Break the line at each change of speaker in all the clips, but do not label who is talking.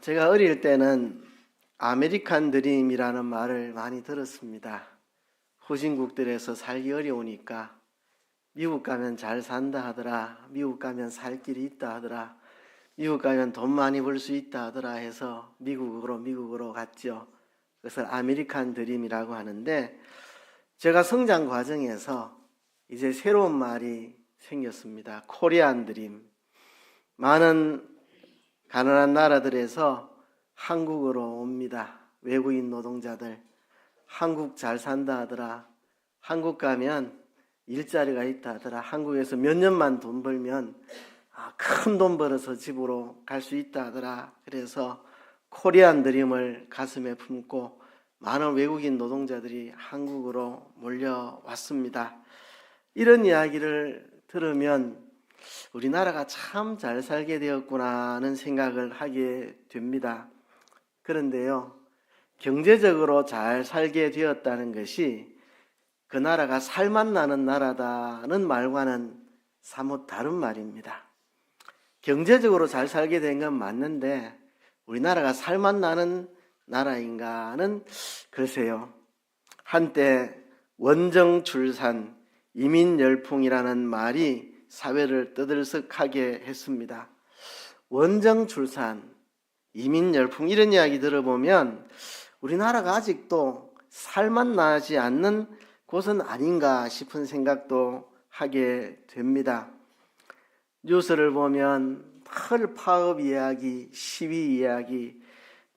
제가 어릴 때는 아메리칸 드림이라는 말을 많이 들었습니다. 후진국들에서 살기 어려우니까 미국 가면 잘 산다 하더라, 미국 가면 살 길이 있다 하더라, 미국 가면 돈 많이 벌 수 있다 하더라 해서 미국으로 갔죠. 그것을 아메리칸 드림이라고 하는데, 제가 성장 과정에서 이제 새로운 말이 생겼습니다. 코리안 드림. 많은 가난한 나라들에서 한국으로 옵니다. 외국인 노동자들. 한국 잘 산다 하더라. 한국 가면 일자리가 있다 하더라. 한국에서 몇 년만 돈 벌면 큰 돈 벌어서 집으로 갈 수 있다 하더라. 그래서 코리안 드림을 가슴에 품고 많은 외국인 노동자들이 한국으로 몰려왔습니다. 이런 이야기를 들으면 우리나라가 참 잘 살게 되었구나 하는 생각을 하게 됩니다. 그런데요, 경제적으로 잘 살게 되었다는 것이 그 나라가 살맛나는 나라다는 말과는 사뭇 다른 말입니다. 경제적으로 잘 살게 된 건 맞는데 우리나라가 살맛나는 나라인가는 글쎄요. 한때 원정출산, 이민열풍이라는 말이 사회를 떠들썩하게 했습니다. 원정출산, 이민열풍 이런 이야기 들어보면 우리나라가 아직도 살맛나지 않는 곳은 아닌가 싶은 생각도 하게 됩니다. 뉴스를 보면 늘 파업 이야기, 시위 이야기,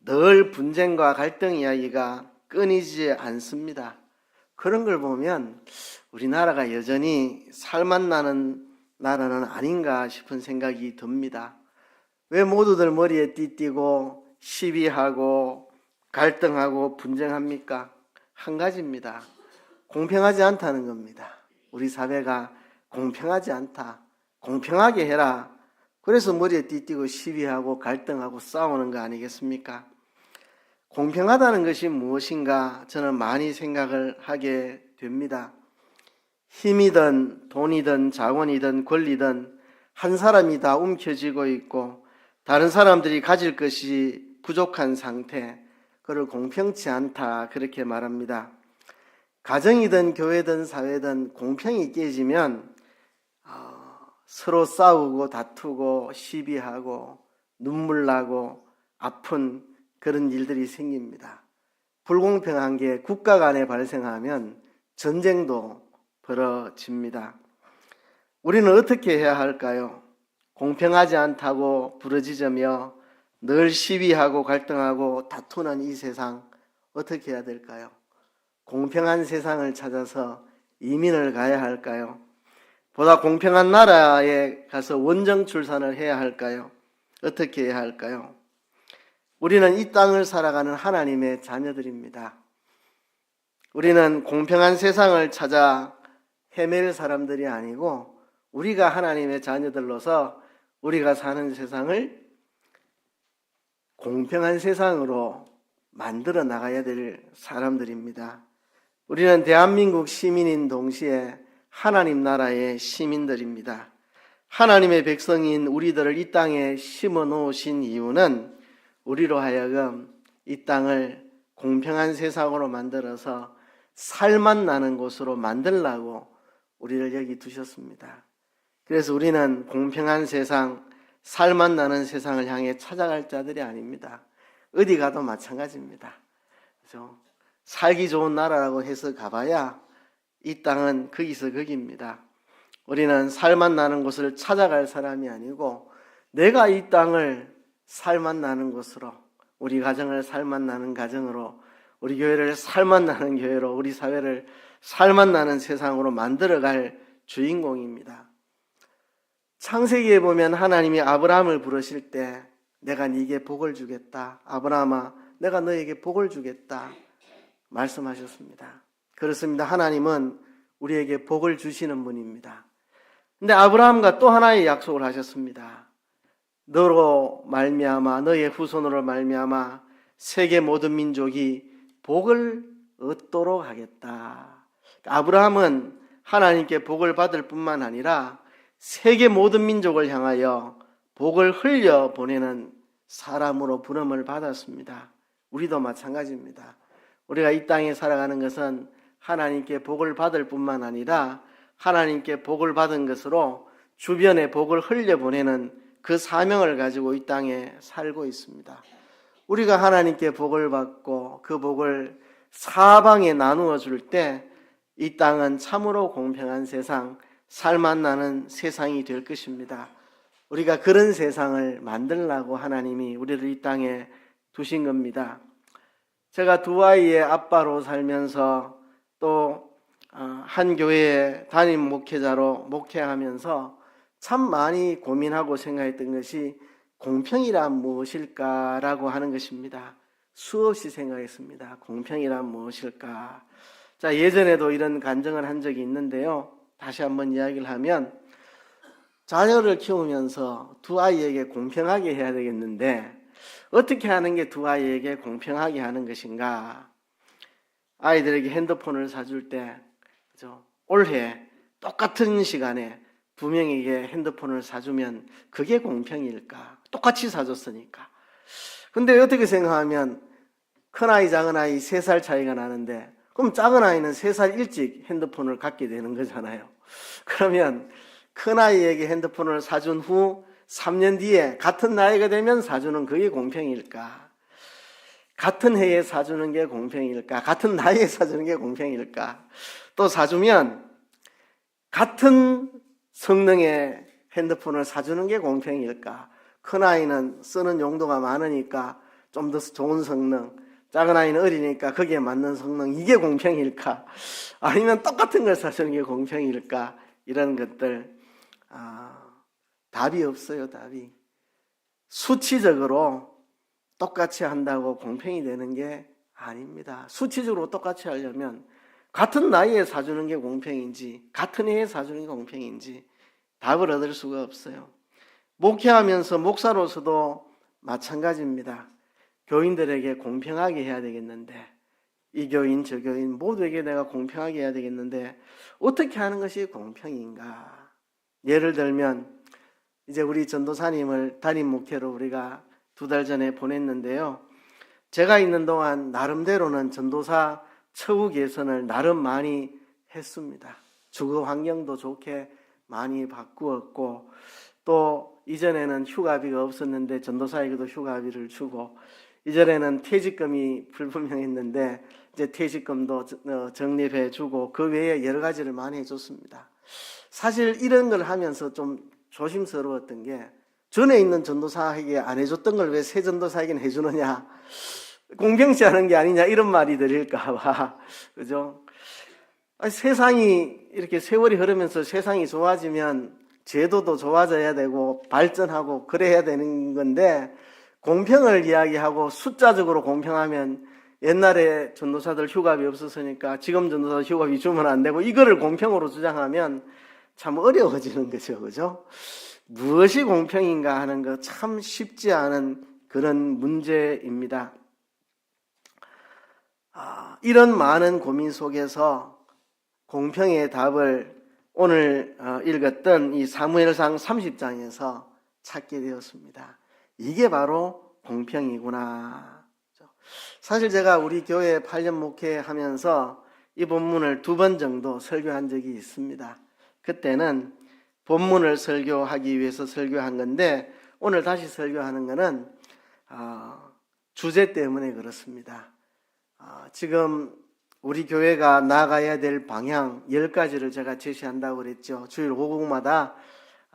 늘 분쟁과 갈등 이야기가 끊이지 않습니다. 그런 걸 보면 우리나라가 여전히 살맛나는 나라는 아닌가 싶은 생각이 듭니다. 왜 모두들 머리에 띠띠고 시위하고 갈등하고 분쟁합니까? 한 가지입니다. 공평하지 않다는 겁니다. 우리 사회가 공평하지 않다. 공평하게 해라. 그래서 머리에 띠띠고 시위하고 갈등하고 싸우는 거 아니겠습니까? 공평하다는 것이 무엇인가 저는 많이 생각을 하게 됩니다. 힘이든 돈이든 자원이든 권리든 한 사람이 다 움켜쥐고 있고 다른 사람들이 가질 것이 부족한 상태, 그걸 공평치 않다 그렇게 말합니다. 가정이든 교회든 사회든 공평이 깨지면 서로 싸우고 다투고 시비하고 눈물 나고 아픈 그런 일들이 생깁니다. 불공평한 게 국가 간에 발생하면 전쟁도 벌어집니다. 우리는 어떻게 해야 할까요? 공평하지 않다고 부르짖으며 늘 시위하고 갈등하고 다투는 이 세상 어떻게 해야 될까요? 공평한 세상을 찾아서 이민을 가야 할까요? 보다 공평한 나라에 가서 원정 출산을 해야 할까요? 어떻게 해야 할까요? 우리는 이 땅을 살아가는 하나님의 자녀들입니다. 우리는 공평한 세상을 찾아 헤맬 사람들이 아니고 우리가 하나님의 자녀들로서 우리가 사는 세상을 공평한 세상으로 만들어 나가야 될 사람들입니다. 우리는 대한민국 시민인 동시에 하나님 나라의 시민들입니다. 하나님의 백성인 우리들을 이 땅에 심어 놓으신 이유는 우리로 하여금 이 땅을 공평한 세상으로 만들어서 살맛나는 곳으로 만들라고 우리를 여기 두셨습니다. 그래서 우리는 공평한 세상, 살맛나는 세상을 향해 찾아갈 자들이 아닙니다. 어디 가도 마찬가지입니다. 그렇죠? 살기 좋은 나라라고 해서 가봐야 이 땅은 거기서 거기입니다. 우리는 살맛나는 곳을 찾아갈 사람이 아니고 내가 이 땅을 살맛나는 곳으로, 우리 가정을 살맛나는 가정으로, 우리 교회를 살맛나는 교회로, 우리 사회를 살맛나는 세상으로 만들어갈 주인공입니다. 창세기에 보면 하나님이 아브라함을 부르실 때 내가 네게 복을 주겠다. 아브라함아, 내가 너에게 복을 주겠다 말씀하셨습니다. 그렇습니다. 하나님은 우리에게 복을 주시는 분입니다. 근데 아브라함과 또 하나의 약속을 하셨습니다. 너로 말미암아, 너의 후손으로 말미암아 세계 모든 민족이 복을 얻도록 하겠다. 아브라함은 하나님께 복을 받을 뿐만 아니라 세계 모든 민족을 향하여 복을 흘려 보내는 사람으로 부름을 받았습니다. 우리도 마찬가지입니다. 우리가 이 땅에 살아가는 것은 하나님께 복을 받을 뿐만 아니라 하나님께 복을 받은 것으로 주변에 복을 흘려보내는 그 사명을 가지고 이 땅에 살고 있습니다. 우리가 하나님께 복을 받고 그 복을 사방에 나누어 줄 때 이 땅은 참으로 공평한 세상, 살맛나는 세상이 될 것입니다. 우리가 그런 세상을 만들려고 하나님이 우리를 이 땅에 두신 겁니다. 제가 두 아이의 아빠로 살면서 또 한 교회에 담임 목회자로 목회하면서 참 많이 고민하고 생각했던 것이 공평이란 무엇일까라고 하는 것입니다. 수없이 생각했습니다. 공평이란 무엇일까? 자, 예전에도 이런 간증을 한 적이 있는데요. 다시 한번 이야기를 하면 자녀를 키우면서 두 아이에게 공평하게 해야 되겠는데 어떻게 하는 게 두 아이에게 공평하게 하는 것인가? 아이들에게 핸드폰을 사줄 때 올해 똑같은 시간에 두 명에게 핸드폰을 사주면 그게 공평일까? 똑같이 사줬으니까. 근데 어떻게 생각하면 큰아이 작은아이 3살 차이가 나는데 그럼 작은아이는 3살 일찍 핸드폰을 갖게 되는 거잖아요. 그러면 큰아이에게 핸드폰을 사준 후 3년 뒤에 같은 나이가 되면 사주는 그게 공평일까? 같은 해에 사주는 게 공평일까? 같은 나이에 사주는 게 공평일까? 또 사주면 같은 성능의 핸드폰을 사주는 게 공평일까? 큰아이는 쓰는 용도가 많으니까 좀 더 좋은 성능, 작은아이는 어리니까 거기에 맞는 성능, 이게 공평일까? 아니면 똑같은 걸 사주는 게 공평일까? 이런 것들 답이 없어요. 답이. 수치적으로 똑같이 한다고 공평이 되는 게 아닙니다. 수치적으로 똑같이 하려면 같은 나이에 사주는 게 공평인지 같은 해에 사주는 게 공평인지 답을 얻을 수가 없어요. 목회하면서 목사로서도 마찬가지입니다. 교인들에게 공평하게 해야 되겠는데 이 교인 저 교인 모두에게 내가 공평하게 해야 되겠는데 어떻게 하는 것이 공평인가? 예를 들면 이제 우리 전도사님을 담임 목회로 우리가 2달 전에 보냈는데요. 제가 있는 동안 나름대로는 전도사 처우 개선을 나름 많이 했습니다. 주거 환경도 좋게 많이 바꾸었고 또 이전에는 휴가비가 없었는데 전도사에게도 휴가비를 주고 이전에는 퇴직금이 불분명했는데 이제 퇴직금도 적립해 주고 그 외에 여러 가지를 많이 해줬습니다. 사실 이런 걸 하면서 좀 조심스러웠던 게 전에 있는 전도사에게 안 해줬던 걸 왜 새 전도사에게는 해주느냐, 공평치 않은 게 아니냐 이런 말이 들릴까 봐. 그죠? 세상이 이렇게 세월이 흐르면서 세상이 좋아지면 제도도 좋아져야 되고 발전하고 그래야 되는 건데 공평을 이야기하고 숫자적으로 공평하면 옛날에 전도사들 휴가비 없었으니까 지금 전도사들 휴가비 주면 안 되고 이거를 공평으로 주장하면 참 어려워지는 거죠. 그죠? 무엇이 공평인가 하는 거 참 쉽지 않은 그런 문제입니다. 이런 많은 고민 속에서 공평의 답을 오늘 읽었던 이 사무엘상 30장에서 찾게 되었습니다. 이게 바로 공평이구나. 사실 제가 우리 교회 8년 목회하면서 이 본문을 2번 정도 설교한 적이 있습니다. 그때는 본문을 설교하기 위해서 설교한 건데 오늘 다시 설교하는 것은 주제 때문에 그렇습니다. 지금 우리 교회가 나가야 될 방향 10가지를 제가 제시한다고 그랬죠. 주일 오후마다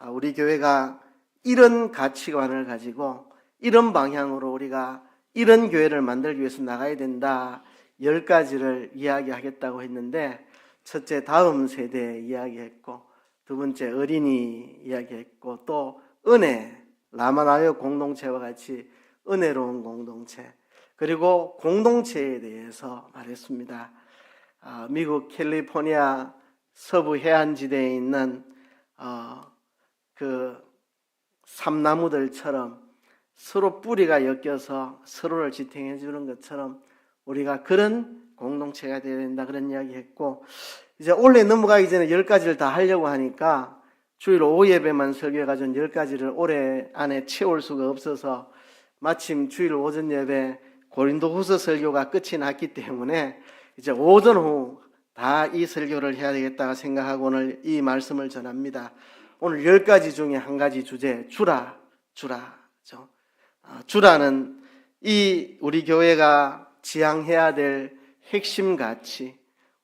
우리 교회가 이런 가치관을 가지고 이런 방향으로 우리가 이런 교회를 만들기 위해서 나가야 된다. 10가지를 이야기하겠다고 했는데 첫째 다음 세대 이야기했고 두 번째 어린이 이야기했고 또 은혜, 라마나요 공동체와 같이 은혜로운 공동체 그리고 공동체에 대해서 말했습니다. 미국 캘리포니아 서부 해안지대에 있는 그 삼나무들처럼 서로 뿌리가 엮여서 서로를 지탱해 주는 것처럼 우리가 그런 공동체가 되어야 된다 그런 이야기 했고 이제 올해 넘어가기 전에 10가지를 다 하려고 하니까 주일 오후 예배만 설교해가지고 10가지를 올해 안에 채울 수가 없어서 마침 주일 오전 예배 고린도후서 설교가 끝이 났기 때문에 이제 오전 후 다 이 설교를 해야 되겠다 생각하고 오늘 이 말씀을 전합니다. 오늘 10가지 중에 한 가지 주제, 주라죠. 주라는 이 우리 교회가 지향해야 될 핵심 가치,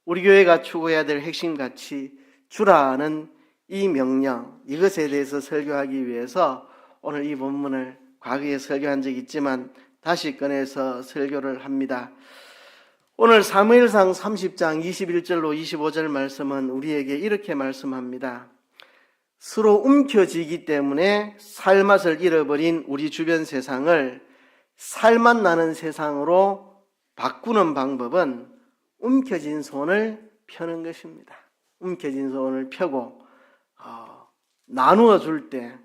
우리 교회가 추구해야 될 핵심 가치, 주라는 이 명령, 이것에 대해서 설교하기 위해서 오늘 이 본문을 과거에 설교한 적이 있지만 다시 꺼내서 설교를 합니다. 오늘 사무엘상 30장 21절로 25절 말씀은 우리에게 이렇게 말씀합니다. 서로 움켜쥐기 때문에 살맛을 잃어버린 우리 주변 세상을 살맛 나는 세상으로 바꾸는 방법은 움켜진 손을 펴는 것입니다. 움켜진 손을 펴고 나누어 줄 때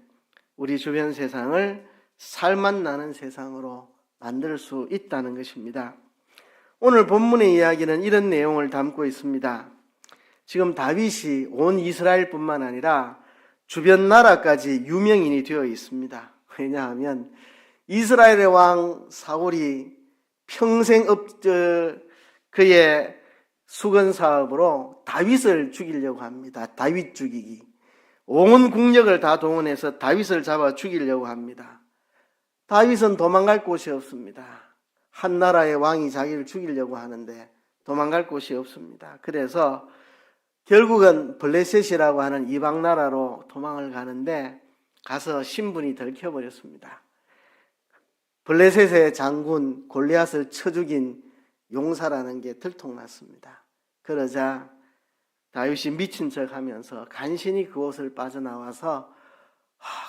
우리 주변 세상을 살맛 나는 세상으로 만들 수 있다는 것입니다. 오늘 본문의 이야기는 이런 내용을 담고 있습니다. 지금 다윗이 온 이스라엘뿐만 아니라 주변 나라까지 유명인이 되어 있습니다. 왜냐하면 이스라엘의 왕 사울이 평생 그의 수건 사업으로 다윗을 죽이려고 합니다. 다윗 죽이기. 온 국력을 다 동원해서 다윗을 잡아 죽이려고 합니다. 다윗은 도망갈 곳이 없습니다. 한 나라의 왕이 자기를 죽이려고 하는데 도망갈 곳이 없습니다. 그래서 결국은 블레셋이라고 하는 이방 나라로 도망을 가는데 가서 신분이 들켜버렸습니다. 블레셋의 장군 골리앗을 쳐 죽인 용사라는 게 들통났습니다. 그러자 다윗이 미친 척하면서 간신히 그곳을 빠져나와서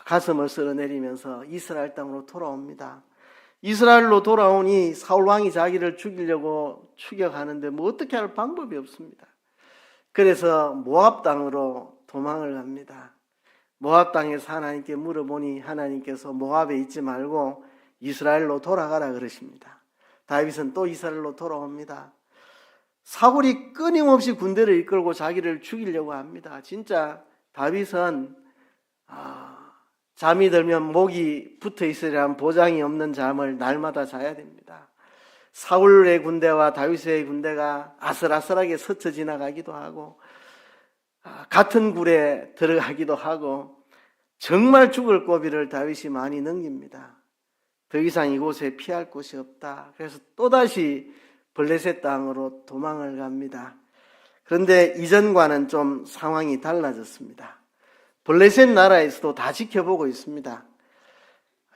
가슴을 쓸어내리면서 이스라엘 땅으로 돌아옵니다. 이스라엘로 돌아오니 사울 왕이 자기를 죽이려고 추격하는데 뭐 어떻게 할 방법이 없습니다. 그래서 모압 땅으로 도망을 갑니다. 모압 땅에서 하나님께 물어보니 하나님께서 모압에 있지 말고 이스라엘로 돌아가라 그러십니다. 다윗은 또 이스라엘로 돌아옵니다. 사울이 끊임없이 군대를 이끌고 자기를 죽이려고 합니다. 진짜 다윗은 잠이 들면 목이 붙어 있으려면 보장이 없는 잠을 날마다 자야 됩니다. 사울의 군대와 다윗의 군대가 아슬아슬하게 스쳐 지나가기도 하고 같은 굴에 들어가기도 하고 정말 죽을 고비를 다윗이 많이 넘깁니다. 더 이상 이곳에 피할 곳이 없다. 그래서 또다시 블레셋 땅으로 도망을 갑니다. 그런데 이전과는 좀 상황이 달라졌습니다. 블레셋 나라에서도 다 지켜보고 있습니다.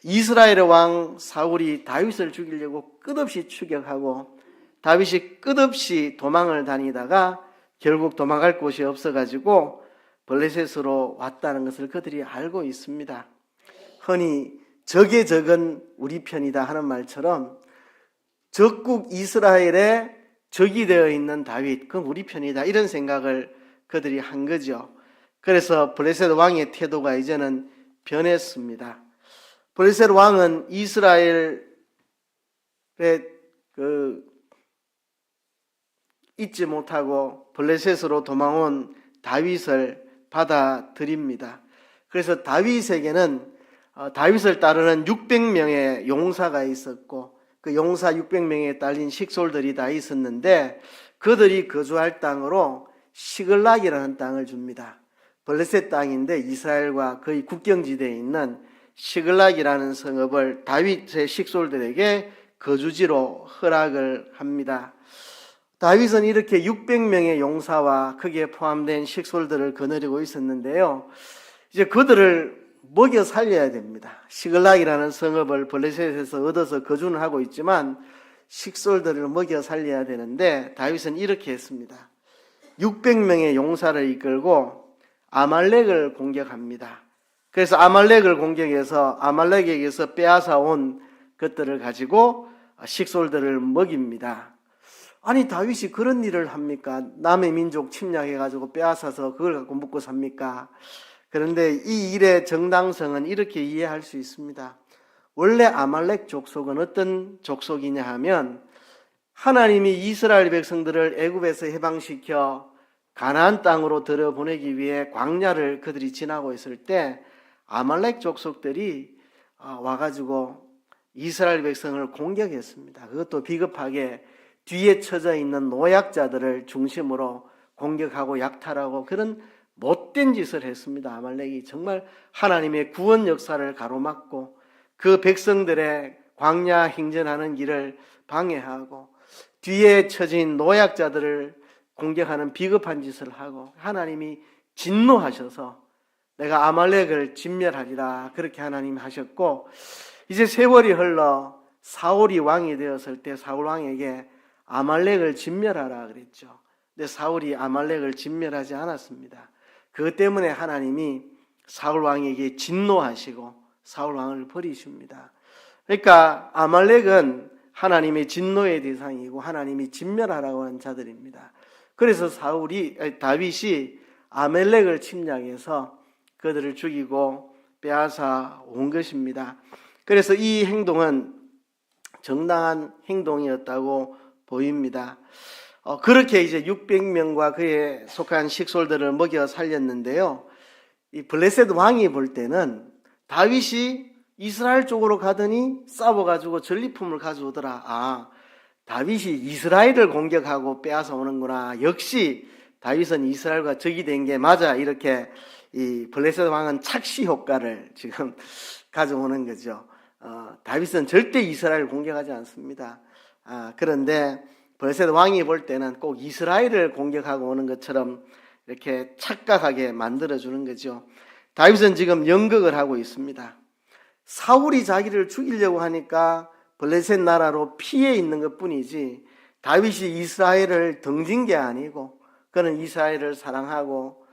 이스라엘의 왕 사울이 다윗을 죽이려고 끝없이 추격하고 다윗이 끝없이 도망을 다니다가 결국 도망갈 곳이 없어가지고 블레셋으로 왔다는 것을 그들이 알고 있습니다. 흔히 적의 적은 우리 편이다 하는 말처럼 적국 이스라엘의 적이 되어 있는 다윗, 그건 우리 편이다 이런 생각을 그들이 한 거죠. 그래서 블레셋 왕의 태도가 이제는 변했습니다. 블레셋 왕은 이스라엘에 잊지 못하고 블레셋으로 도망온 다윗을 받아들입니다. 그래서 다윗에게는 다윗을 따르는 600명의 용사가 있었고 그 용사 600명에 딸린 식솔들이 다 있었는데 그들이 거주할 땅으로 시글락이라는 땅을 줍니다. 블레셋 땅인데 이스라엘과 거의 국경지대에 있는 시글락이라는 성읍을 다윗의 식솔들에게 거주지로 허락을 합니다. 다윗은 이렇게 600명의 용사와 거기에 포함된 식솔들을 거느리고 있었는데요. 이제 그들을 먹여 살려야 됩니다. 시글락이라는 성읍을 블레셋에서 얻어서 거주는 하고 있지만 식솔들을 먹여 살려야 되는데 다윗은 이렇게 했습니다. 600명의 용사를 이끌고 아말렉을 공격합니다. 그래서 아말렉을 공격해서 아말렉에게서 빼앗아 온 것들을 가지고 식솔들을 먹입니다. 아니 다윗이 그런 일을 합니까? 남의 민족 침략해가지고 빼앗아서 그걸 갖고 먹고 삽니까? 그런데 이 일의 정당성은 이렇게 이해할 수 있습니다. 원래 아말렉 족속은 어떤 족속이냐 하면 하나님이 이스라엘 백성들을 애굽에서 해방시켜 가나안 땅으로 들여보내기 위해 광야를 그들이 지나고 있을 때 아말렉 족속들이 와가지고 이스라엘 백성을 공격했습니다. 그것도 비겁하게 뒤에 처져 있는 노약자들을 중심으로 공격하고 약탈하고 그런 못된 짓을 했습니다. 아말렉이 정말 하나님의 구원 역사를 가로막고 그 백성들의 광야 행전하는 길을 방해하고 뒤에 처진 노약자들을 공격하는 비겁한 짓을 하고 하나님이 진노하셔서 내가 아말렉을 진멸하리라 그렇게 하나님이 하셨고, 이제 세월이 흘러 사울이 왕이 되었을 때 사울 왕에게 아말렉을 진멸하라 그랬죠. 근데 사울이 아말렉을 진멸하지 않았습니다. 그것 때문에 하나님이 사울 왕에게 진노하시고 사울 왕을 버리십니다. 그러니까 아말렉은 하나님의 진노의 대상이고 하나님이 진멸하라고 한 자들입니다. 그래서 다윗이 아말렉을 침략해서 그들을 죽이고 빼앗아 온 것입니다. 그래서 이 행동은 정당한 행동이었다고 보입니다. 그렇게 이제 600명과 그에 속한 식솔들을 먹여 살렸는데요. 이 블레셋 왕이 볼 때는 다윗이 이스라엘 쪽으로 가더니 싸워가지고 전리품을 가져오더라. 다윗이 이스라엘을 공격하고 빼앗아 오는구나. 역시 다윗은 이스라엘과 적이 된 게 맞아. 이렇게 이 블레셋 왕은 착시 효과를 지금 가져오는 거죠. 다윗은 절대 이스라엘을 공격하지 않습니다. 그런데 블레셋 왕이 볼 때는 꼭 이스라엘을 공격하고 오는 것처럼 이렇게 착각하게 만들어주는 거죠. 다윗은 지금 연극을 하고 있습니다. 사울이 자기를 죽이려고 하니까 블레셋 나라로 피해 있는 것 뿐이지 다윗이 이스라엘을 등진 게 아니고 그는 이스라엘을 사랑하고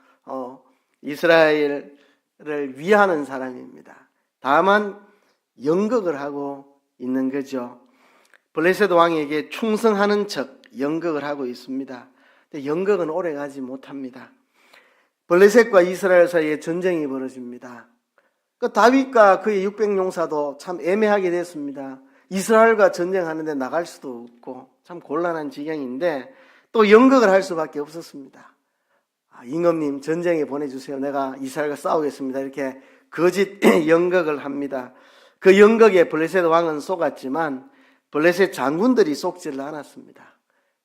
이스라엘을 위하는 사람입니다. 다만 연극을 하고 있는 거죠. 블레셋 왕에게 충성하는 척 연극을 하고 있습니다. 근데 연극은 오래가지 못합니다. 블레셋과 이스라엘 사이에 전쟁이 벌어집니다. 다윗과 그의 600용사도 참 애매하게 됐습니다. 이스라엘과 전쟁하는데 나갈 수도 없고 참 곤란한 지경인데 또 연극을 할 수밖에 없었습니다. 임금님 전쟁에 보내주세요. 내가 이스라엘과 싸우겠습니다. 이렇게 거짓 연극을 합니다. 그 연극에 블레셋 왕은 속았지만 블레셋 장군들이 속지를 않았습니다.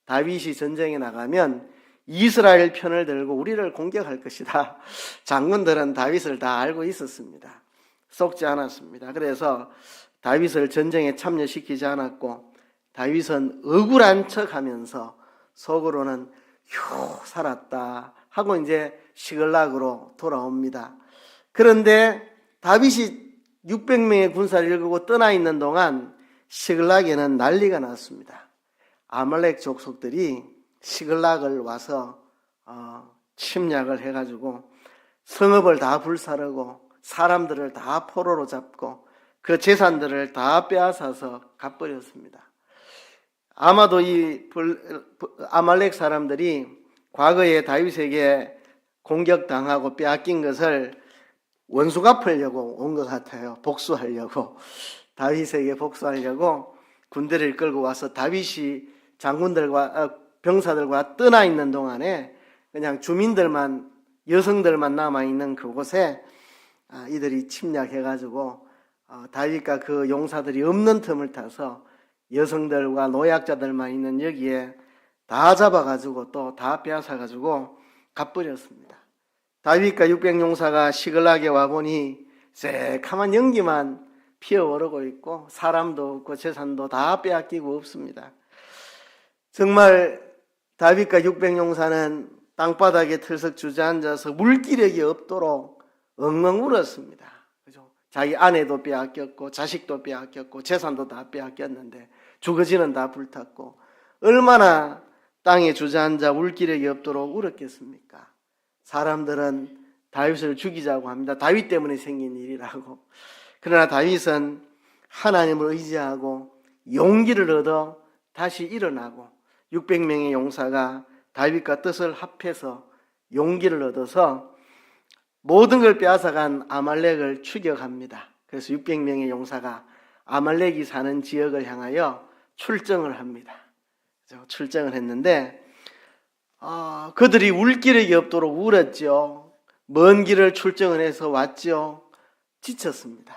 다윗이 전쟁에 나가면 이스라엘 편을 들고 우리를 공격할 것이다. 장군들은 다윗을 다 알고 있었습니다. 속지 않았습니다. 그래서 다윗을 전쟁에 참여시키지 않았고 다윗은 억울한 척하면서 속으로는 휴 살았다 하고 이제 시글락으로 돌아옵니다. 그런데 다윗이 600명의 군사를 이끌고 떠나 있는 동안 시글락에는 난리가 났습니다. 아말렉 족속들이 시글락을 와서 침략을 해가지고 성읍을 다 불사르고 사람들을 다 포로로 잡고 그 재산들을 다 빼앗아서 가버렸습니다. 아마도 이 아말렉 사람들이 과거에 다윗에게 공격당하고 빼앗긴 것을 원수 갚으려고 온 것 같아요. 복수하려고. 다윗에게 복수하려고 군대를 끌고 와서 다윗이 장군들과 병사들과 떠나 있는 동안에 그냥 주민들만 여성들만 남아있는 그곳에 이들이 침략해가지고 다윗과 그 용사들이 없는 틈을 타서 여성들과 노약자들만 있는 여기에 다 잡아가지고 또 다 빼앗아가지고 가버렸습니다. 다윗과 600용사가 시글락에 와보니 새카만 연기만 피어오르고 있고 사람도 없고 재산도 다 빼앗기고 없습니다. 정말 다윗과 600용사는 땅바닥에 틀썩 주저앉아서 물기력이 없도록 엉엉 울었습니다. 그죠? 자기 아내도 빼앗겼고 자식도 빼앗겼고 재산도 다 빼앗겼는데 주거지는 다 불탔고 얼마나 땅에 주저앉아 울기력이 없도록 울었겠습니까? 사람들은 다윗을 죽이자고 합니다. 다윗 때문에 생긴 일이라고. 그러나 다윗은 하나님을 의지하고 용기를 얻어 다시 일어나고 600명의 용사가 다윗과 뜻을 합해서 용기를 얻어서 모든 걸 빼앗아간 아말렉을 추격합니다. 그래서 600명의 용사가 아말렉이 사는 지역을 향하여 출정을 합니다. 출정을 했는데 그들이 울기력이 없도록 울었죠. 먼 길을 출정을 해서 왔죠. 지쳤습니다.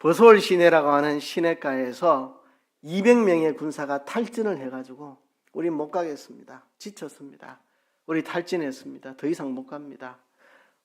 버솔 시내라고 하는 시내가에서 200명의 군사가 탈진을 해가지고 우리 못 가겠습니다. 지쳤습니다. 우리 탈진했습니다. 더 이상 못 갑니다.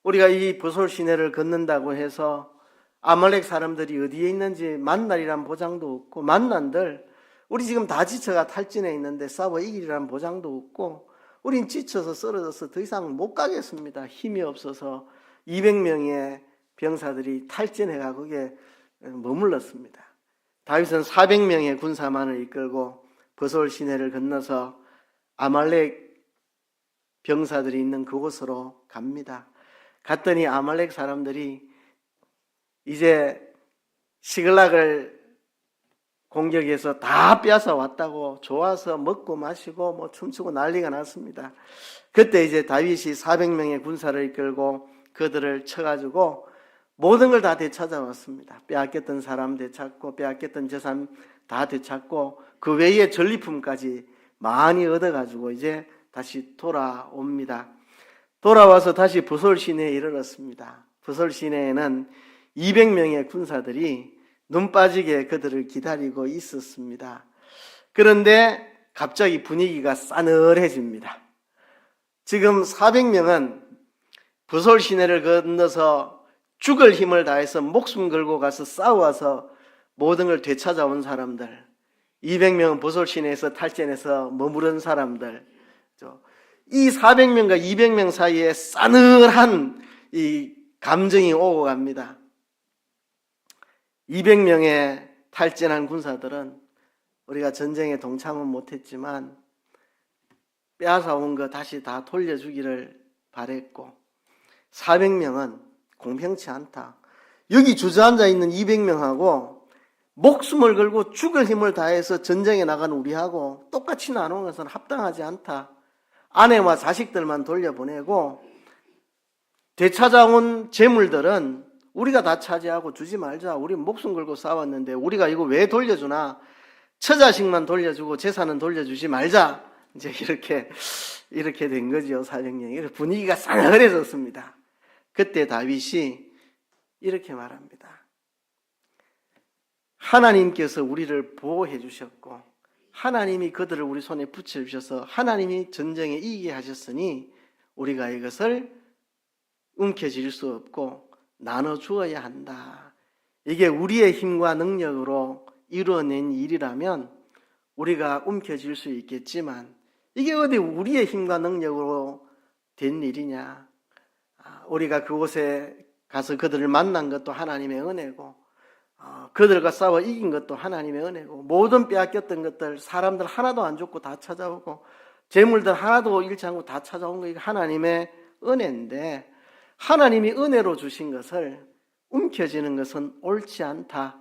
우리가 이 버솔 시내를 걷는다고 해서 아말렉 사람들이 어디에 있는지 만날이란 보장도 없고, 만난들 우리 지금 다 지쳐가 탈진해 있는데 싸워 이기리란 보장도 없고, 우린 지쳐서 쓰러져서 더 이상 못 가겠습니다. 힘이 없어서 200명의 병사들이 탈진해가 거기에 머물렀습니다. 다윗은 400명의 군사만을 이끌고 버솔 시내를 건너서 아말렉 병사들이 있는 그곳으로 갑니다. 갔더니 아말렉 사람들이 이제 시글락을 공격해서 다 빼앗아 왔다고 좋아서 먹고 마시고 뭐 춤추고 난리가 났습니다. 그때 이제 다윗이 400명의 군사를 이끌고 그들을 쳐가지고 모든 걸 다 되찾아왔습니다. 빼앗겼던 사람 되찾고 빼앗겼던 재산 다 되찾고 그 외에 전리품까지 많이 얻어가지고 이제 다시 돌아옵니다. 돌아와서 다시 버솔 시내에 이르렀습니다. 버솔 시내에는 200명의 군사들이 눈 빠지게 그들을 기다리고 있었습니다. 그런데 갑자기 분위기가 싸늘해집니다. 지금 400명은 버솔 시내를 건너서 죽을 힘을 다해서 목숨 걸고 가서 싸워서 모든 걸 되찾아온 사람들, 200명은 버솔 시내에서 탈진해서 머무른 사람들, 이 400명과 200명 사이에 싸늘한 이 감정이 오고 갑니다. 200명의 탈진한 군사들은 우리가 전쟁에 동참은 못했지만 빼앗아온 거 다시 다 돌려주기를 바랬고, 400명은 공평치 않다. 여기 주저앉아 있는 200명하고 목숨을 걸고 죽을 힘을 다해서 전쟁에 나간 우리하고 똑같이 나누는 것은 합당하지 않다. 아내와 자식들만 돌려보내고 되찾아온 재물들은 우리가 다 차지하고 주지 말자. 우리 목숨 걸고 싸웠는데 우리가 이거 왜 돌려주나? 처자식만 돌려주고 재산은 돌려주지 말자. 이제 이렇게 된 거죠. 400명이. 분위기가 싸늘해졌습니다. 그때 다윗이 이렇게 말합니다. 하나님께서 우리를 보호해 주셨고 하나님이 그들을 우리 손에 붙여주셔서 하나님이 전쟁에 이기게 하셨으니 우리가 이것을 움켜쥘 수 없고 나눠주어야 한다. 이게 우리의 힘과 능력으로 이루어낸 일이라면 우리가 움켜쥘 수 있겠지만 이게 어디 우리의 힘과 능력으로 된 일이냐. 우리가 그곳에 가서 그들을 만난 것도 하나님의 은혜고 그들과 싸워 이긴 것도 하나님의 은혜고 모든 빼앗겼던 것들 사람들 하나도 안 죽고 다 찾아오고 재물들 하나도 잃지 않고 다 찾아온 거 하나님의 은혜인데 하나님이 은혜로 주신 것을 움켜쥐는 것은 옳지 않다.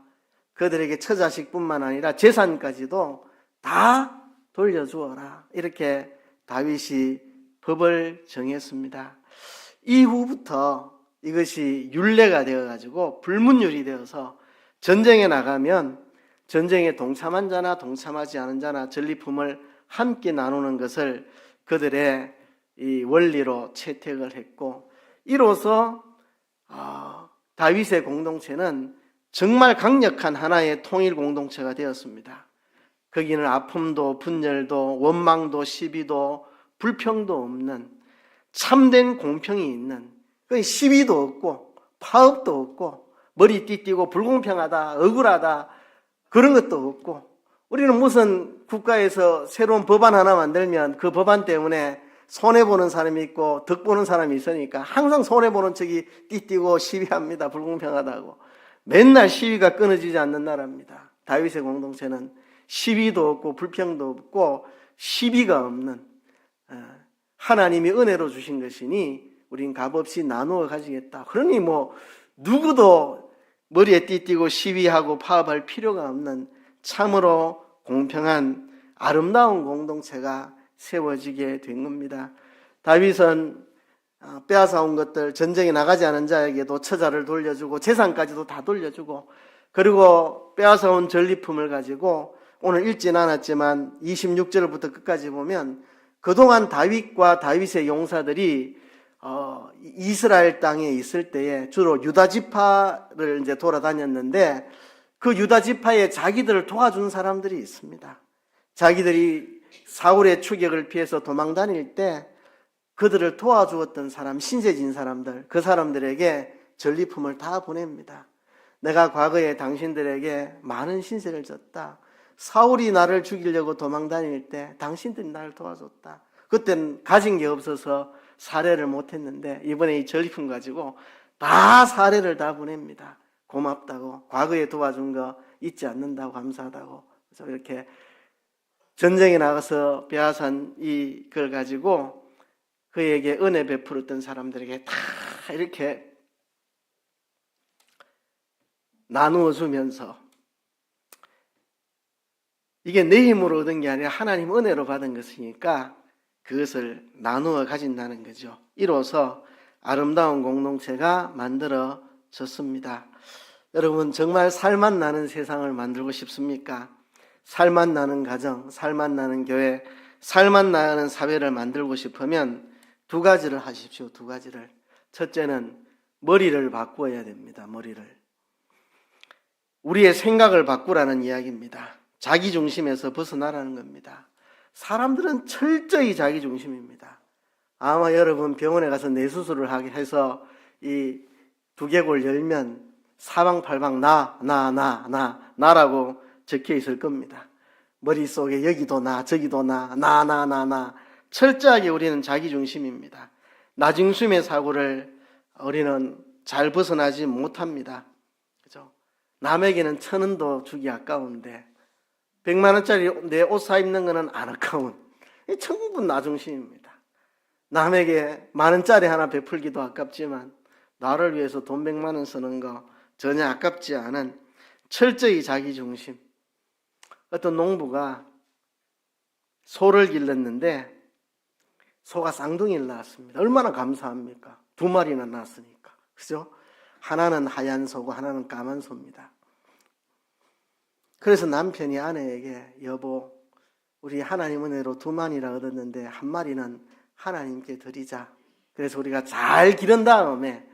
그들에게 처자식뿐만 아니라 재산까지도 다 돌려주어라. 이렇게 다윗이 법을 정했습니다. 이후부터 이것이 율례가 되어가지고 불문율이 되어서 전쟁에 나가면 전쟁에 동참한 자나 동참하지 않은 자나 전리품을 함께 나누는 것을 그들의 이 원리로 채택을 했고 이로써 다윗의 공동체는 정말 강력한 하나의 통일 공동체가 되었습니다. 거기는 아픔도 분열도 원망도 시비도 불평도 없는 참된 공평이 있는 시비도 없고 파업도 없고 머리 띠띠고 불공평하다 억울하다 그런 것도 없고 우리는 무슨 국가에서 새로운 법안 하나 만들면 그 법안 때문에 손해보는 사람이 있고 덕보는 사람이 있으니까 항상 손해보는 척이 띠띠고 시비합니다. 불공평하다고. 맨날 시위가 끊어지지 않는 나라입니다. 다윗의 공동체는 시비도 없고 불평도 없고 시비가 없는 하나님이 은혜로 주신 것이니 우린 값없이 나누어 가지겠다. 그러니 누구도 머리에 띠띠고 시위하고 파업할 필요가 없는 참으로 공평한 아름다운 공동체가 세워지게 된 겁니다. 다윗은 빼앗아온 것들 전쟁에 나가지 않은 자에게도 처자를 돌려주고 재산까지도 다 돌려주고 그리고 빼앗아온 전리품을 가지고 오늘 읽진 않았지만 26절부터 끝까지 보면 그동안 다윗과 다윗의 용사들이 이스라엘 땅에 있을 때에 주로 유다 지파를 이제 돌아다녔는데 그 유다 지파에 자기들을 도와준 사람들이 있습니다. 자기들이 사울의 추격을 피해서 도망 다닐 때 그들을 도와주었던 사람, 신세진 사람들, 그 사람들에게 전리품을 다 보냅니다. 내가 과거에 당신들에게 많은 신세를 졌다. 사울이 나를 죽이려고 도망 다닐 때 당신들이 나를 도와줬다. 그땐 가진 게 없어서 사례를 못했는데 이번에 이 전리품 가지고 다 사례를 다 보냅니다. 고맙다고, 과거에 도와준 거 잊지 않는다고, 감사하다고. 그래서 이렇게 전쟁에 나가서 빼앗은 이걸 가지고 그에게 은혜 베풀었던 사람들에게 다 이렇게 나누어 주면서, 이게 내 힘으로 얻은 게 아니라 하나님 은혜로 받은 것이니까 그것을 나누어 가진다는 거죠. 이로써 아름다운 공동체가 만들어졌습니다. 여러분, 정말 살맛 나는 세상을 만들고 싶습니까? 살맛 나는 가정, 살맛 나는 교회, 살맛 나는 사회를 만들고 싶으면 두 가지를 하십시오. 두 가지를. 첫째는 머리를 바꾸어야 됩니다. 머리를. 우리의 생각을 바꾸라는 이야기입니다. 자기중심에서 벗어나라는 겁니다. 사람들은 철저히 자기중심입니다. 아마 여러분 병원에 가서 뇌수술을 하게 해서 이 두개골 열면 사방팔방 나라고 적혀 있을 겁니다. 머릿속에 여기도 나, 저기도 나. 철저하게 우리는 자기중심입니다. 나중심의 사고를 우리는 잘 벗어나지 못합니다. 그죠? 남에게는 1,000원도 주기 아까운데 100만 원짜리 내 옷 사 입는 거는 안 아까운, 전부 나중심입니다. 남에게 10,000원짜리 하나 베풀기도 아깝지만 나를 위해서 돈 100만 원 쓰는 거 전혀 아깝지 않은 철저히 자기중심. 어떤 농부가 소를 길렀는데 소가 쌍둥이를 낳았습니다. 얼마나 감사합니까? 2마리나 낳았으니까. 그죠? 하나는 하얀 소고 하나는 까만 소입니다. 그래서 남편이 아내에게, 여보, 우리 하나님 은혜로 2마리나 얻었는데 1마리는 하나님께 드리자. 그래서 우리가 잘 기른 다음에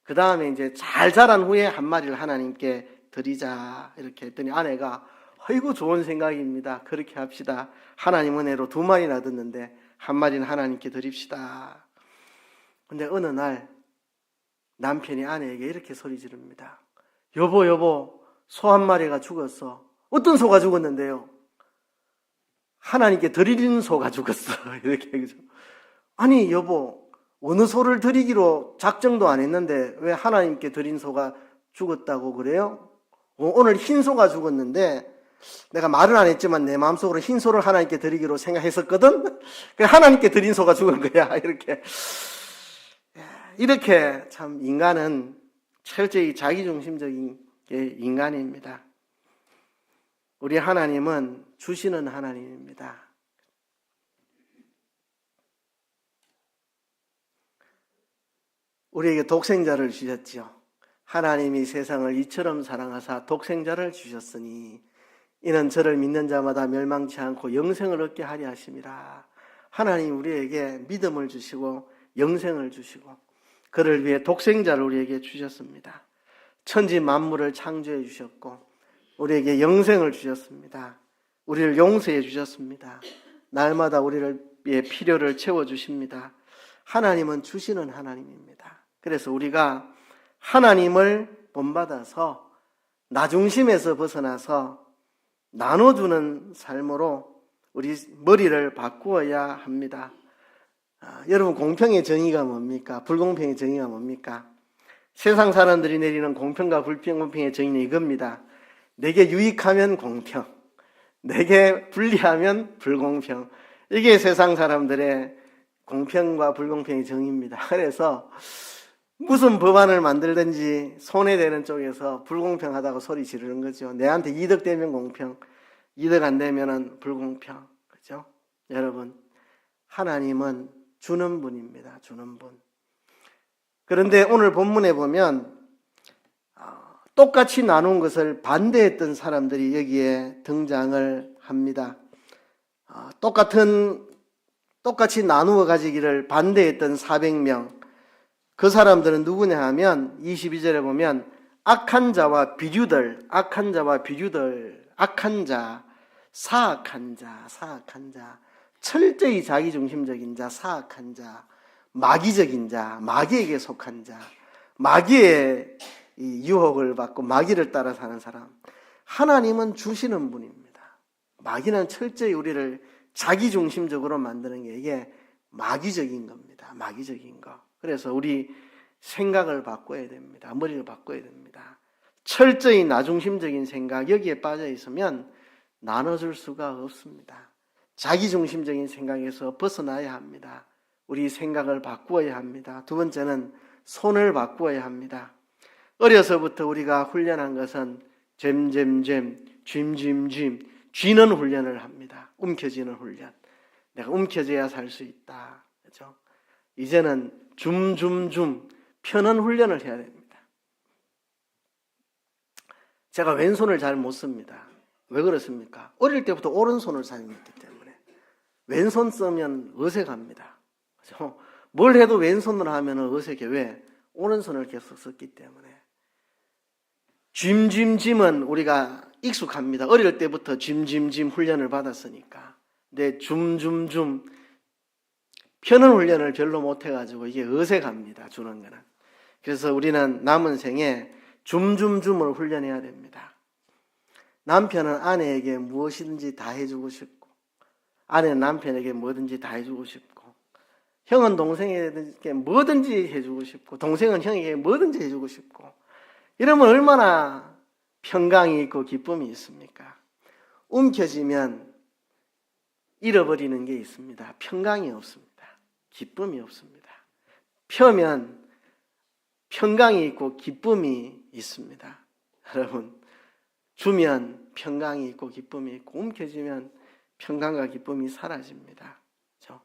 그 다음에 이제 잘 자란 후에 1마리를 하나님께 드리자. 이렇게 했더니 아내가, 아이고 좋은 생각입니다. 그렇게 합시다. 하나님 은혜로 2마리나 얻었는데 1마리는 하나님께 드립시다. 근데 어느 날 남편이 아내에게 이렇게 소리 지릅니다. 여보, 소 1마리가 죽었어. 어떤 소가 죽었는데요? 하나님께 드리는 소가 죽었어. 이렇게 얘기죠. 아니 여보, 어느 소를 드리기로 작정도 안 했는데 왜 하나님께 드린 소가 죽었다고 그래요? 오늘 흰 소가 죽었는데 내가 말은 안 했지만 내 마음속으로 흰 소를 하나님께 드리기로 생각했었거든. 하나님께 드린 소가 죽은 거야. 이렇게 참 인간은 철저히 자기중심적인 인간입니다. 우리 하나님은 주시는 하나님입니다. 우리에게 독생자를 주셨죠. 하나님이 세상을 이처럼 사랑하사 독생자를 주셨으니 이는 저를 믿는 자마다 멸망치 않고 영생을 얻게 하려 하심이라. 하나님 우리에게 믿음을 주시고 영생을 주시고 그를 위해 독생자를 우리에게 주셨습니다. 천지 만물을 창조해 주셨고 우리에게 영생을 주셨습니다. 우리를 용서해 주셨습니다. 날마다 우리를 위해 필요를 채워주십니다. 하나님은 주시는 하나님입니다. 그래서 우리가 하나님을 본받아서 나중심에서 벗어나서 나눠주는 삶으로 우리 머리를 바꾸어야 합니다. 여러분, 공평의 정의가 뭡니까? 불공평의 정의가 뭡니까? 세상 사람들이 내리는 공평과 불공평의 정의는 이겁니다. 내게 유익하면 공평, 내게 불리하면 불공평. 이게 세상 사람들의 공평과 불공평의 정의입니다. 그래서 무슨 법안을 만들든지 손해되는 쪽에서 불공평하다고 소리 지르는 거죠. 내한테 이득 되면 공평, 이득 안 되면은 불공평. 그죠? 여러분, 하나님은 주는 분입니다. 주는 분. 그런데 오늘 본문에 보면 똑같이 나눈 것을 반대했던 사람들이 여기에 등장을 합니다. 똑같이 나누어 가지기를 반대했던 400명. 그 사람들은 누구냐 하면 22절에 보면 악한 자와 비류들, 악한 자, 사악한 자, 철저히 자기중심적인 자, 사악한 자, 마귀적인 자, 마귀에게 속한 자, 마귀의 이 유혹을 받고 마귀를 따라 사는 사람. 하나님은 주시는 분입니다. 마귀는 철저히 우리를 자기중심적으로 만드는 게 이게 마귀적인 겁니다. 마귀적인 거. 그래서 우리 생각을 바꿔야 됩니다. 머리를 바꿔야 됩니다. 철저히 나중심적인 생각, 여기에 빠져 있으면 나눠줄 수가 없습니다. 자기중심적인 생각에서 벗어나야 합니다. 우리 생각을 바꾸어야 합니다. 두 번째는 손을 바꾸어야 합니다. 어려서부터 우리가 훈련한 것은 잼잼잼, 쥐는 훈련을 합니다. 움켜쥐는 훈련. 내가 움켜져야 살 수 있다. 그렇죠? 이제는 줌, 펴는 훈련을 해야 됩니다. 제가 왼손을 잘 못 씁니다. 왜 그렇습니까? 어릴 때부터 오른손을 사용했기 때문에. 왼손 쓰면 어색합니다. 그렇죠? 뭘 해도 왼손으로 하면 어색해. 왜? 오른손을 계속 썼기 때문에. 줌은 우리가 익숙합니다. 어릴 때부터 줌 훈련을 받았으니까. 근데 줌 펴는 훈련을 별로 못해가지고 이게 어색합니다. 주는 거는. 그래서 우리는 남은 생에 줌을 훈련해야 됩니다. 남편은 아내에게 무엇이든지 다 해주고 싶고, 아내는 남편에게 뭐든지 다 해주고 싶고, 형은 동생에게 뭐든지 해주고 싶고, 동생은 형에게 뭐든지 해주고 싶고, 이러면 얼마나 평강이 있고 기쁨이 있습니까? 움켜쥐면 잃어버리는 게 있습니다. 평강이 없습니다. 기쁨이 없습니다. 펴면 평강이 있고 기쁨이 있습니다. 여러분, 주면 평강이 있고 기쁨이 있고, 움켜쥐면 평강과 기쁨이 사라집니다. 그렇죠?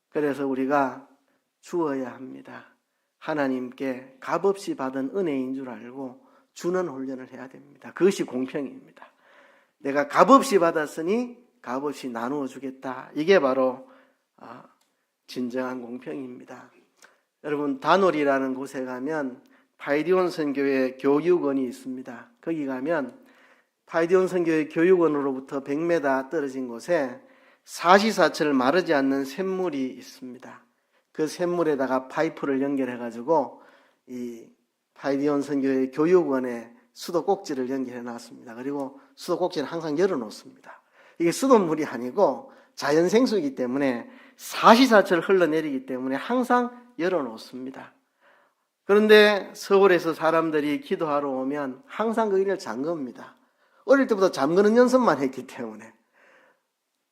그래서 우리가 주어야 합니다. 하나님께 값없이 받은 은혜인 줄 알고 주는 훈련을 해야 됩니다. 그것이 공평입니다. 내가 값없이 받았으니 값없이 나누어 주겠다. 이게 바로 진정한 공평입니다. 여러분, 다놀이라는 곳에 가면 파이디온 선교회 교육원이 있습니다. 거기 가면 파이디온 선교회 교육원으로부터 100m 떨어진 곳에 사시사철 마르지 않는 샘물이 있습니다. 그 샘물에다가 파이프를 연결해가지고 이 파이디온 선교회 교육원에 수도꼭지를 연결해 놨습니다. 그리고 수도꼭지는 항상 열어놓습니다. 이게 수돗물이 아니고 자연생수이기 때문에 사시사철 흘러내리기 때문에 항상 열어놓습니다. 그런데 서울에서 사람들이 기도하러 오면 항상 거기를 잠깁니다. 어릴 때부터 잠그는 연습만 했기 때문에.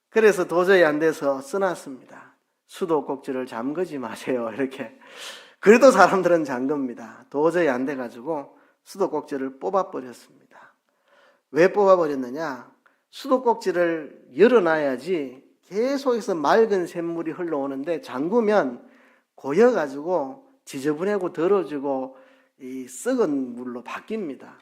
그래서 도저히 안 돼서 써놨습니다. 수도꼭지를 잠그지 마세요. 이렇게. 그래도 사람들은 잠깁니다. 도저히 안 돼가지고 수도꼭지를 뽑아버렸습니다. 왜 뽑아버렸느냐? 수도꼭지를 열어놔야지 계속해서 맑은 샘물이 흘러오는데 잠그면 고여가지고 지저분하고 더러지고 이 썩은 물로 바뀝니다.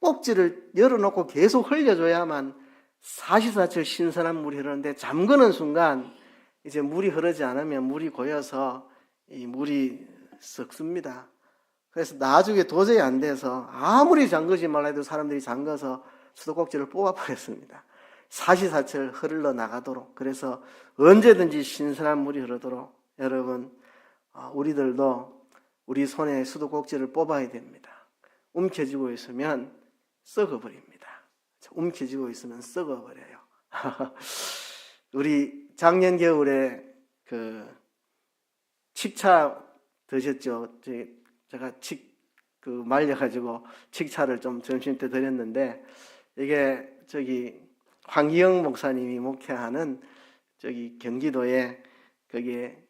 꼭지를 열어놓고 계속 흘려줘야만 사시사철 신선한 물이 흐르는데 잠그는 순간 이제 물이 흐르지 않으면 물이 고여서 이 물이 썩습니다. 그래서 나중에 도저히 안 돼서 아무리 잠그지 말라 해도 사람들이 잠가서 수도꼭지를 뽑아버렸습니다. 사시사철 흘러나가도록. 그래서 언제든지 신선한 물이 흐르도록 여러분, 우리들도 우리 손에 수도꼭지를 뽑아야 됩니다. 움켜쥐고 있으면 썩어버립니다. 움켜쥐고 있으면 썩어버려요. 우리 작년 겨울에 칡차 드셨죠? 제가 말려가지고 칡차를 좀 점심 때 드렸는데, 이게 황기영 목사님이 목회하는 경기도에 거기에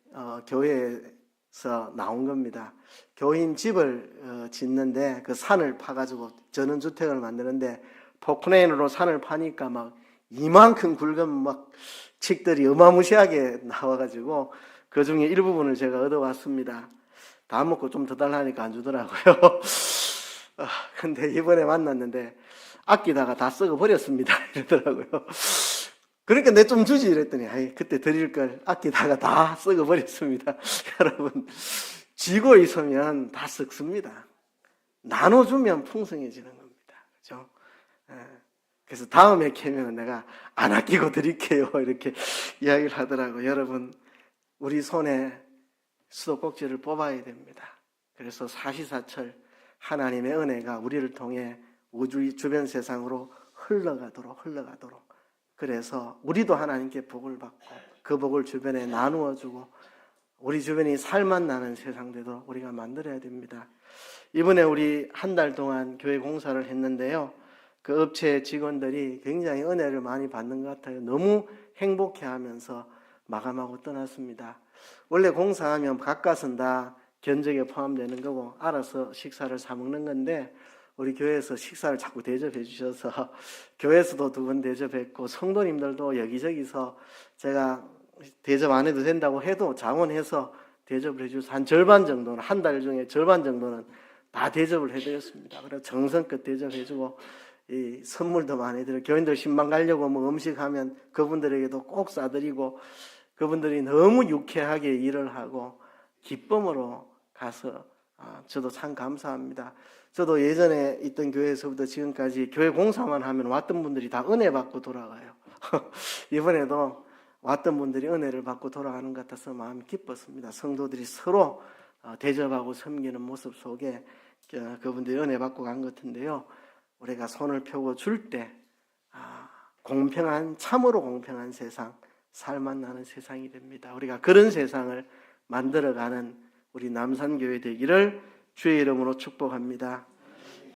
교회에서 나온 겁니다. 교인 집을 짓는데 그 산을 파가지고 전원주택을 만드는데 포크레인으로 산을 파니까 막 이만큼 굵은 막 칡들이 어마무시하게 나와가지고 그 중에 일부분을 제가 얻어왔습니다. 다 먹고 좀 더 달라니까 안 주더라고요. 근데 이번에 만났는데 아끼다가 다 썩어버렸습니다. 이러더라고요. 그러니까 내 좀 주지 이랬더니 그때 드릴 걸 아끼다가 다 썩어버렸습니다. 여러분, 쥐고 있으면 다 썩습니다. 나눠주면 풍성해지는 겁니다. 그죠? 그래서 다음에 캐면 내가 안 아끼고 드릴게요. 이렇게 이야기를 하더라고요. 여러분, 우리 손에 수도꼭지를 뽑아야 됩니다. 그래서 사시사철 하나님의 은혜가 우리를 통해 우주 주변 세상으로 흘러가도록. 그래서 우리도 하나님께 복을 받고 그 복을 주변에 나누어주고 우리 주변이 살맛 나는 세상들도 우리가 만들어야 됩니다. 이번에 우리 한 달 동안 교회 공사를 했는데요. 그 업체 직원들이 굉장히 은혜를 많이 받는 것 같아요. 너무 행복해하면서 마감하고 떠났습니다. 원래 공사하면 값값은 다 견적에 포함되는 거고 알아서 식사를 사 먹는 건데 우리 교회에서 식사를 자꾸 대접해 주셔서 교회에서도 2번 대접했고 성도님들도 여기저기서 제가 대접 안 해도 된다고 해도 자원해서 대접을 해주셔서 한 절반 정도는, 한 달 중에 절반 정도는 다 대접을 해드렸습니다. 그래서 정성껏 대접해주고 이 선물도 많이 드려 교인들 신방 가려고 뭐 음식하면 그분들에게도 꼭 싸드리고 그분들이 너무 유쾌하게 일을 하고 기쁨으로 가서 저도 참 감사합니다. 저도 예전에 있던 교회에서부터 지금까지 교회 공사만 하면 왔던 분들이 다 은혜 받고 돌아가요. 이번에도 왔던 분들이 은혜를 받고 돌아가는 것 같아서 마음이 기뻤습니다. 성도들이 서로 대접하고 섬기는 모습 속에 그분들이 은혜 받고 간 것 같은데요. 우리가 손을 펴고 줄 때 공평한, 참으로 공평한 세상, 살맛 나는 세상이 됩니다. 우리가 그런 세상을 만들어가는 우리 남산교회 되기를 주의 이름으로 축복합니다.